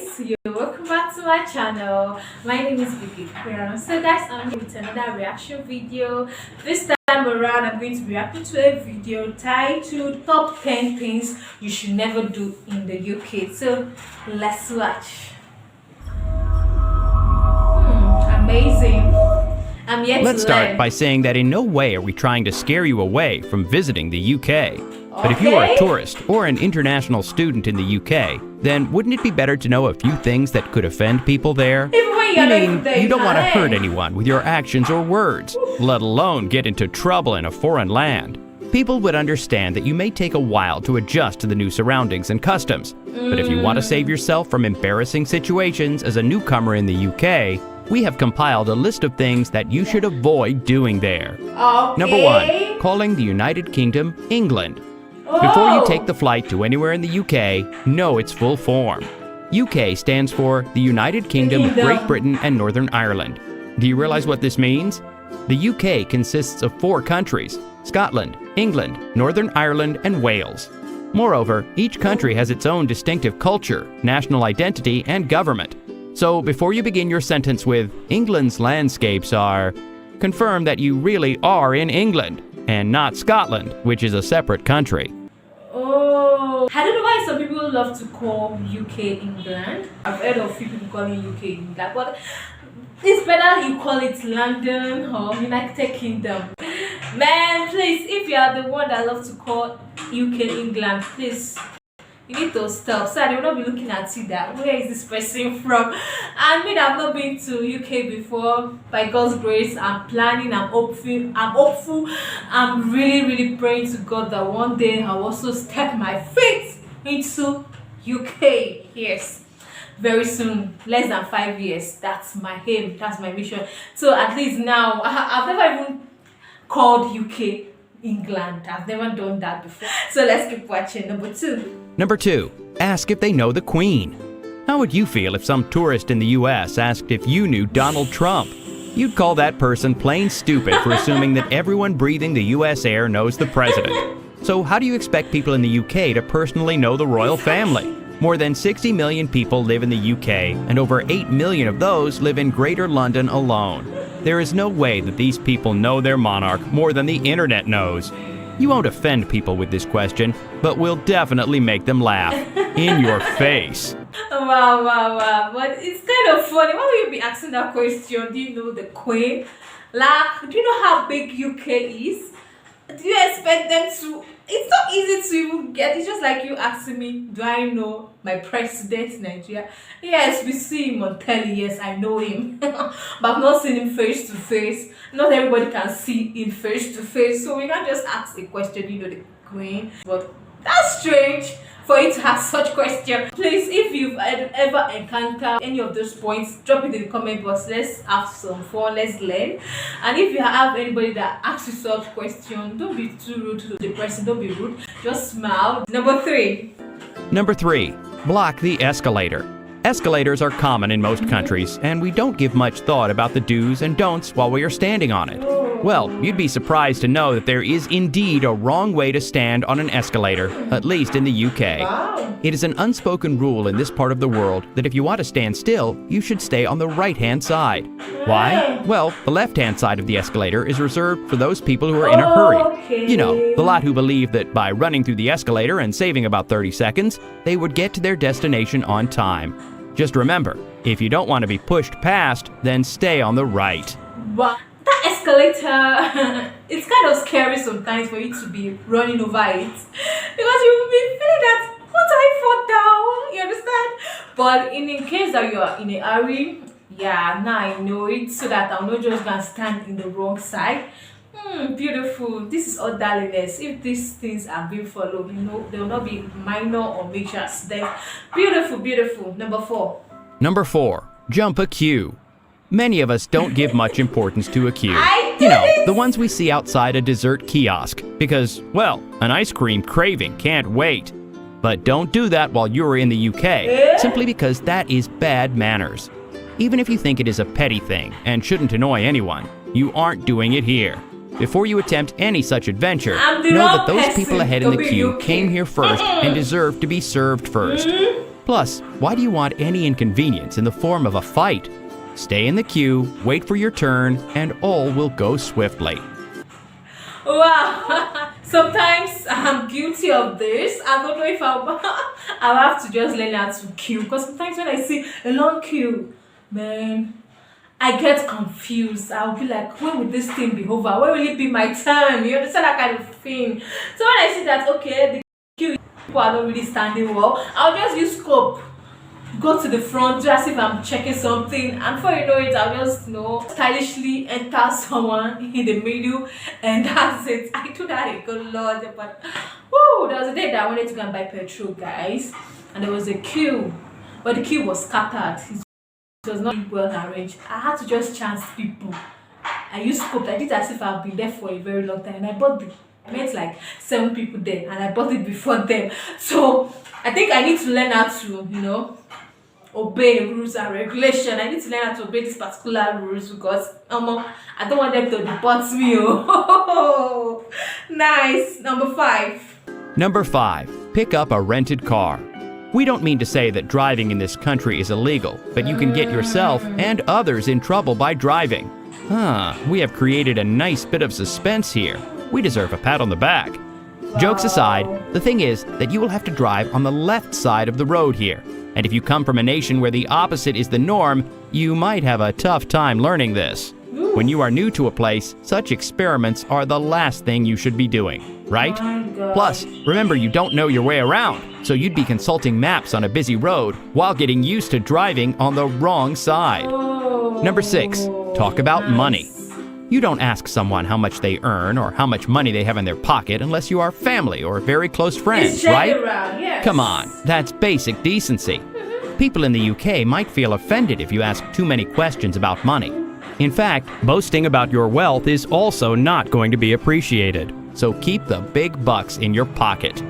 guys, welcome back to my channel. My name is Vicky. So guys, I'm here with another reaction video. This time around I'm going to be reacting to a video titled Top 10 Things You Should Never Do in the UK. So let's watch. Amazing. I'm yet Let's to start learn. by saying that in no way are we trying to scare you away from visiting the UK. But if you are a tourist or an international student in the UK, then wouldn't it be better to know a few things that could offend people there? Even when you're Meaning, there, you don't want to hurt anyone with your actions or words, let alone get into trouble in a foreign land. People would understand that you may take a while to adjust to the new surroundings and customs. But if you want to save yourself from embarrassing situations as a newcomer in the UK, we have compiled a list of things that you should avoid doing there. Number 1, calling the United Kingdom England. Before you take the flight to anywhere in the UK, know its full form. UK stands for the United Kingdom of Great Britain and Northern Ireland. Do you realize what this means? The UK consists of 4 countries: Scotland, England, Northern Ireland, and Wales. Moreover, each country has its own distinctive culture, national identity, and government. So before you begin your sentence with, "England's landscapes are," confirm that you really are in England, and not Scotland, which is a separate country. I don't know why some people love to call UK England. I've heard of few people calling UK England, but it's better you call it London or United Kingdom. Man, please, if you are the one that loves to call UK England, please, you need to stop, so I will not be looking at you that where is this person from. I mean, I've not been to UK before. By God's grace, I'm planning, I'm hopeful, I'm really praying to God that one day I'll also step my feet into UK. Yes, very soon, less than 5 years. That's my aim, that's my mission. So at least now, I've never even called UK England. I've never done that before. So let's keep watching. Number 2, ask if they know the Queen. How would you feel if some tourist in the US asked if you knew Donald Trump? You'd call that person plain stupid for assuming that everyone breathing the US air knows the president. So how do you expect people in the UK to personally know the royal family? More than 60 million people live in the UK, and over 8 million of those live in Greater London alone. There is no way that these people know their monarch more than the internet knows. You won't offend people with this question, but will definitely make them laugh. In your face. Wow. But it's kind of funny. Why would you be asking that question? Do you know the Queen? Like, do you know how big UK is? Do you expect them to? It's not easy to even get. It's just like you asking me, do I know my president in Nigeria? Yes, we see him on telly. Yes, I know him. But I've not seen him face to face. Not everybody can see him face to face. So we can't just ask the question, you know, the Queen. But that's strange for you to ask such question. Please, if you've ever encountered any of those points, drop it in the comment box. Let's have some fun, let's learn. And if you have anybody that asks you such question, don't be too rude to the person, don't be rude, just smile. Number 3, block the escalator. Escalators are common in most countries, and we don't give much thought about the do's and don'ts while we are standing on it. Well, you'd be surprised to know that there is indeed a wrong way to stand on an escalator, at least in the UK. It is an unspoken rule in this part of the world that if you want to stand still, you should stay on the right-hand side. Why? Well, the left-hand side of the escalator is reserved for those people who are in a hurry. You know, the lot who believe that by running through the escalator and saving about 30 seconds, they would get to their destination on time. Just remember, if you don't want to be pushed past, then stay on the right. But that escalator, it's kind of scary sometimes for you to be running over it, because you will be feeling that, what I fall down, you understand? But in case that you are in a hurry, yeah, now I know it, so that I'm not just gonna stand in the wrong side. Beautiful. This is orderliness. If these things are being followed, you know, there will not be minor or major accidents. Beautiful. Number 4, jump a queue. Many of us don't give much importance to a queue. The ones we see outside a dessert kiosk, because, well, an ice cream craving can't wait. But don't do that while you're in the UK, simply because that is bad manners. Even if you think it is a petty thing and shouldn't annoy anyone, you aren't doing it here. Before you attempt any such adventure, know that those people ahead in the queue came here first and deserve to be served first. Plus, why do you want any inconvenience in the form of a fight? Stay in the queue, wait for your turn, and all will go swiftly. Wow, sometimes I'm guilty of this. I don't know if I'll have to just learn how to queue, because sometimes when I see a long queue, man, I get confused. I'll be like, when will this thing be over? When will it be my turn? You understand that kind of thing? So when I see that, okay, the queue, people are not really standing well, I'll just use scope. Go to the front, just as if I'm checking something, and before you know it, I'll just stylishly enter someone in the middle, and that's it. I do that a good lot, but woo, there was a day that I wanted to go and buy petrol, guys, and there was a queue, but the queue was scattered. It was not well arranged. I had to just chance people. I used scope. I did as if I've been there for a very long time, and I bought the. I met like 7 people there, and I bought it before them. So I think I need to learn how to, obey rules and regulation. I need to learn how to obey these particular rules, because I don't want them to deport me. Oh, nice. Number 5. Number 5. Pick up a rented car. We don't mean to say that driving in this country is illegal, but you can get yourself and others in trouble by driving. We have created a nice bit of suspense here. We deserve a pat on the back. Jokes aside, the thing is that you will have to drive on the left side of the road here. And if you come from a nation where the opposite is the norm, you might have a tough time learning this. When you are new to a place, such experiments are the last thing you should be doing, right? Plus, remember you don't know your way around, so you'd be consulting maps on a busy road while getting used to driving on the wrong side. Number 6, talk about money. You don't ask someone how much they earn or how much money they have in their pocket unless you are family or very close friends, right? Yes. Come on, that's basic decency. People in the UK might feel offended if you ask too many questions about money. In fact, boasting about your wealth is also not going to be appreciated. So keep the big bucks in your pocket.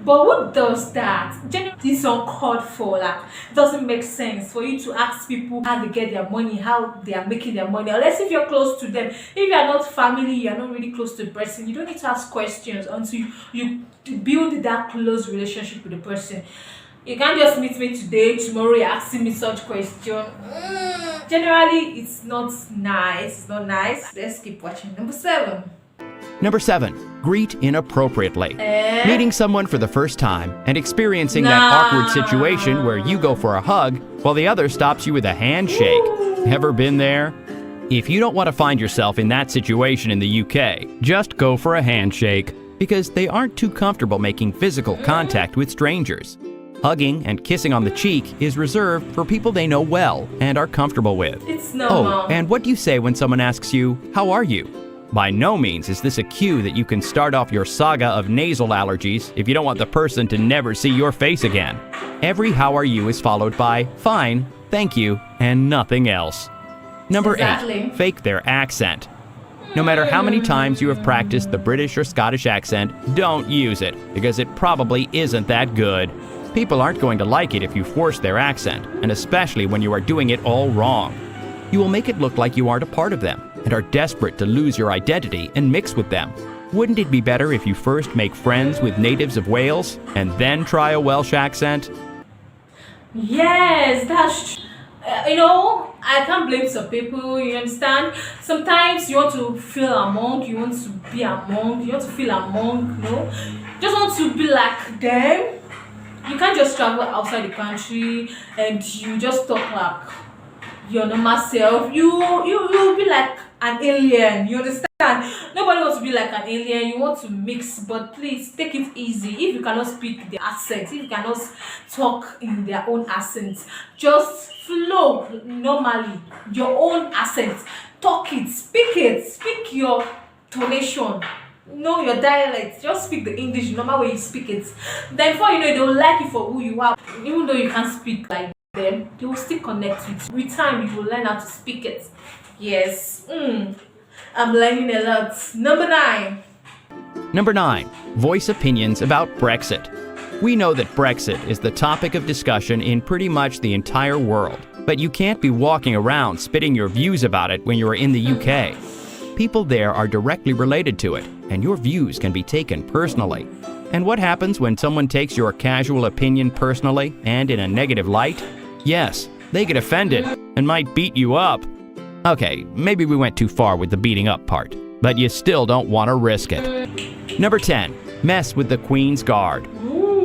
But who does that? Generally, it's uncalled for. Like, it doesn't make sense for you to ask people how they get their money, how they are making their money. Unless if you're close to them. If you are not family, you are not really close to the person, you don't need to ask questions until you build that close relationship with the person. You can't just meet me today, tomorrow you're asking me such question. Generally, it's not nice. It's not nice. Let's keep watching. Number 7. Number 7, greet inappropriately. Meeting someone for the first time and experiencing that awkward situation where you go for a hug while the other stops you with a handshake. Ever been there? If you don't want to find yourself in that situation in the UK, just go for a handshake, because they aren't too comfortable making physical contact with strangers. Hugging and kissing on the cheek is reserved for people they know well and are comfortable with. It's normal. Oh, and what do you say when someone asks you, "How are you?" By no means is this a cue that you can start off your saga of nasal allergies if you don't want the person to never see your face again. Every "how are you" is followed by "fine," "thank you," and nothing else. Number 8, fake their accent. No matter how many times you have practiced the British or Scottish accent, don't use it, because it probably isn't that good. People aren't going to like it if you force their accent, and especially when you are doing it all wrong. You will make it look like you aren't a part of them and are desperate to lose your identity and mix with them. Wouldn't it be better if you first make friends with natives of Wales and then try a Welsh accent? Yes, that's I can't blame some people, you understand? Sometimes you want to feel among, you want to be among, you want to feel among, just want to be like them. You can't just travel outside the country and you just talk like your normal self. You'll be like an alien, you understand? Nobody wants to be like an alien. You want to mix, but please take it easy. If you cannot speak their accent, if you cannot talk in their own accent, just flow normally, your own accent. Talk it, speak your tonation, know your dialect. Just speak the English, the normal way you speak it. Then before you know it, they'll like you for who you are. Even though you can't speak like them, they will still connect with you. With time, you will learn how to speak it. Yes. I'm learning a lot. Number 9, voice opinions about Brexit. We know that Brexit is the topic of discussion in pretty much the entire world, but you can't be walking around spitting your views about it when you are in the UK. people there are directly related to it, and your views can be taken personally. And what happens when someone takes your casual opinion personally and in a negative light? Yes, they get offended and might beat you up. Okay, maybe we went too far with the beating up part, but you still don't want to risk it. Number 10. Mess with the Queen's Guard.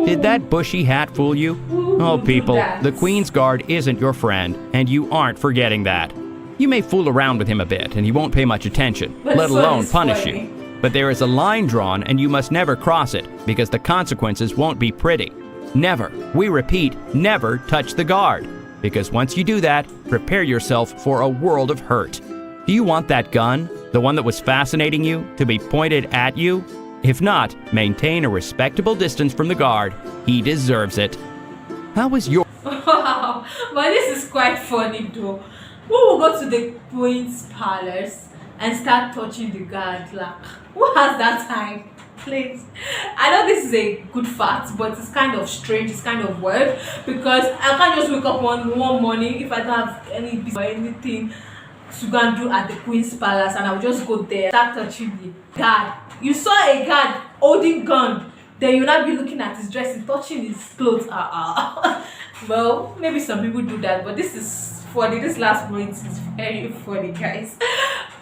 Did that bushy hat fool you? Oh, people, the Queen's Guard isn't your friend, and you aren't forgetting that. You may fool around with him a bit, and he won't pay much attention, let alone punish you. But there is a line drawn, and you must never cross it, because the consequences won't be pretty. Never, we repeat, never touch the guard, because once you do that, prepare yourself for a world of hurt. Do you want that gun, the one that was fascinating you, to be pointed at you? If not, maintain a respectable distance from the guard. He deserves it. How was your... Wow, but this is quite funny though. Who will go to the Queen's Palace and start touching the guard? Like, who has that time? Please. I know this is a good fact, but it's kind of strange, it's kind of weird, because I can't just wake up one morning if I don't have any business or anything to go and do at the Queen's Palace, and I'll just go there, start touching the guard. You saw a guard holding gun, then you'll not be looking at his dress and touching his clothes. Well, maybe some people do that, but this is funny. This last point is very funny, guys.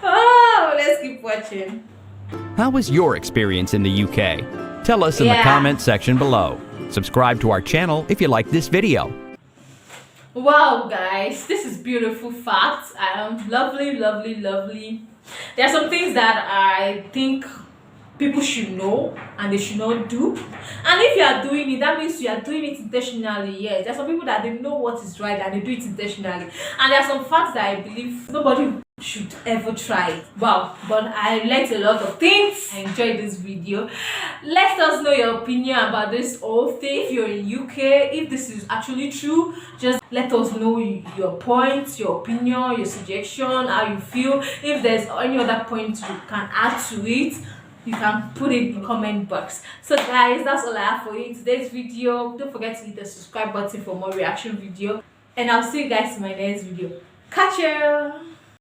Let's keep watching. How was your experience in the UK? Tell us in the comment section below. Subscribe to our channel if you like this video. Wow, guys, this is beautiful facts. Lovely, lovely, lovely. There are some things that I think people should know and they should not do. And if you are doing it, that means you are doing it intentionally. Yes, there are some people that they know what is right and they do it intentionally. And there are some facts that I believe nobody should ever try it. Wow, but I learned a lot of things. I enjoyed this video. Let us know your opinion about this whole thing. If you're in UK, if this is actually true, just let us know your points, your opinion, your suggestion, how you feel. If there's any other points you can add to it, you can put it in the comment box. So guys, that's all I have for you in today's video. Don't forget to hit the subscribe button for more reaction video, and I'll see you guys in my next video. Catch ya.